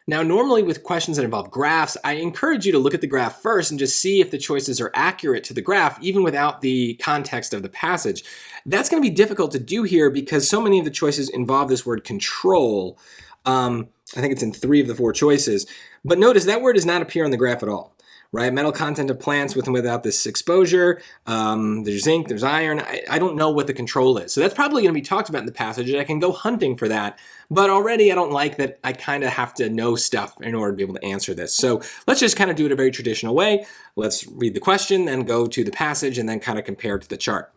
Now, normally with questions that involve graphs, I encourage you to look at the graph first and just see if the choices are accurate to the graph, even without the context of the passage. That's going to be difficult to do here because so many of the choices involve this word control. I think it's in 3 of the 4 choices. But notice that word does not appear on the graph at all. Right, metal content of plants with and without this exposure. There's zinc, there's iron. I don't know what the control is. So that's probably going to be talked about in the passage, and I can go hunting for that. But already I don't like that I kind of have to know stuff in order to be able to answer this. So let's just kind of do it a very traditional way. Let's read the question, then go to the passage, and then kind of compare it to the chart.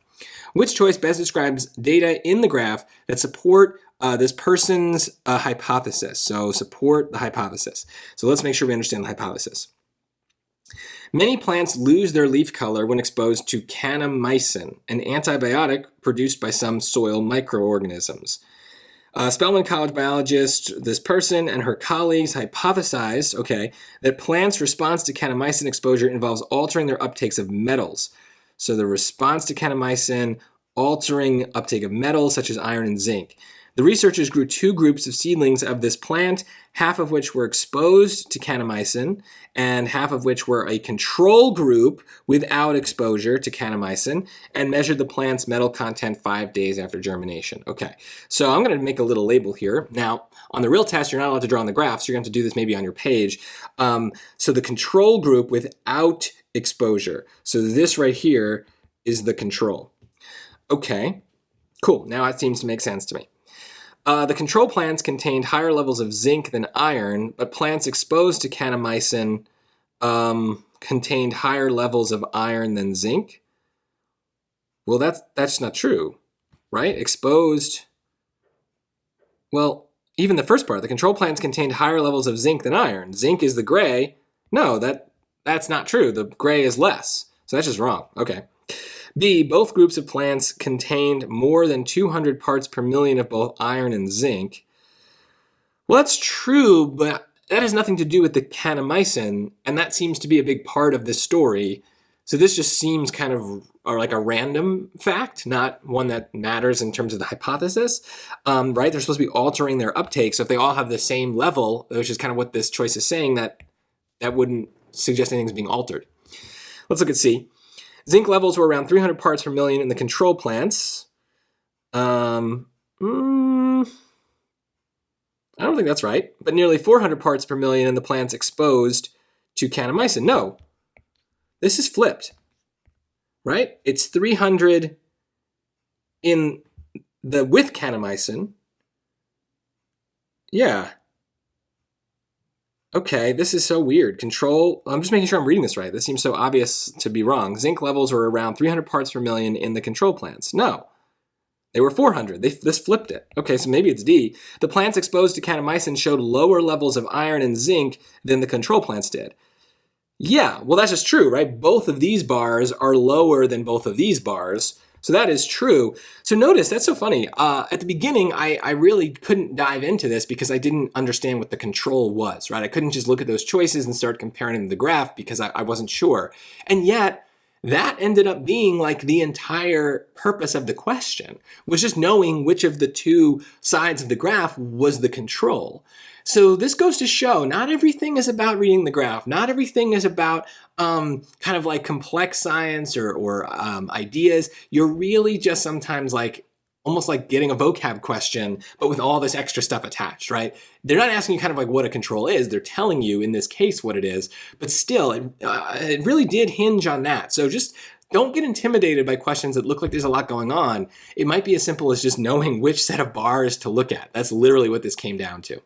Which choice best describes data in the graph that support this person's hypothesis? So support the hypothesis. So let's make sure we understand the hypothesis. Many plants lose their leaf color when exposed to kanamycin, an antibiotic produced by some soil microorganisms. Spelman College biologist, this person and her colleagues hypothesized, that plants' response to kanamycin exposure involves altering their uptakes of metals. So the response to kanamycin altering uptake of metals such as iron and zinc. The researchers grew 2 groups of seedlings of this plant, half of which were exposed to kanamycin and half of which were a control group without exposure to kanamycin, and measured the plant's metal content 5 days after germination. Okay, so I'm going to make a little label here. Now, on the real test, you're not allowed to draw on the graph, so you're going to have to do this maybe on your page. So the control group without exposure. So this right here is the control. Okay, cool. Now it seems to make sense to me. The control plants contained higher levels of zinc than iron, but plants exposed to kanamycin contained higher levels of iron than zinc. Well, that's not true, right? Exposed. Well, even the first part, the control plants contained higher levels of zinc than iron. Zinc is the gray. No, that's not true. The gray is less. So that's just wrong. Okay. B, both groups of plants contained more than 200 parts per million of both iron and zinc. Well, that's true, but that has nothing to do with the kanamycin, and that seems to be a big part of this story. So this just seems kind of like a random fact, not one that matters in terms of the hypothesis, right? They're supposed to be altering their uptake, so if they all have the same level, which is kind of what this choice is saying, that wouldn't suggest anything's being altered. Let's look at C. Zinc levels were around 300 parts per million in the control plants. I don't think that's right, but nearly 400 parts per million in the plants exposed to kanamycin. No, this is flipped, right? It's 300 in the with kanamycin. Yeah. Okay, this is so weird. Control, I'm just making sure I'm reading this right. This seems so obvious to be wrong. Zinc levels were around 300 parts per million in the control plants. No, they were 400. This flipped it. Okay, so maybe it's D. The plants exposed to kanamycin showed lower levels of iron and zinc than the control plants did. Yeah, well, that's just true, right? Both of these bars are lower than both of these bars. So that is true. So notice, that's so funny. At the beginning, I really couldn't dive into this because I didn't understand what the control was, right? I couldn't just look at those choices and start comparing them to the graph because I wasn't sure. And yet, that ended up being like the entire purpose of the question, was just knowing which of the 2 sides of the graph was the control. So this goes to show not everything is about reading the graph. Not everything is about kind of like complex science or ideas. You're really just sometimes like almost like getting a vocab question, but with all this extra stuff attached, right? They're not asking you kind of like what a control is. They're telling you in this case what it is, but still it really did hinge on that. So just don't get intimidated by questions that look like there's a lot going on. It might be as simple as just knowing which set of bars to look at. That's literally what this came down to.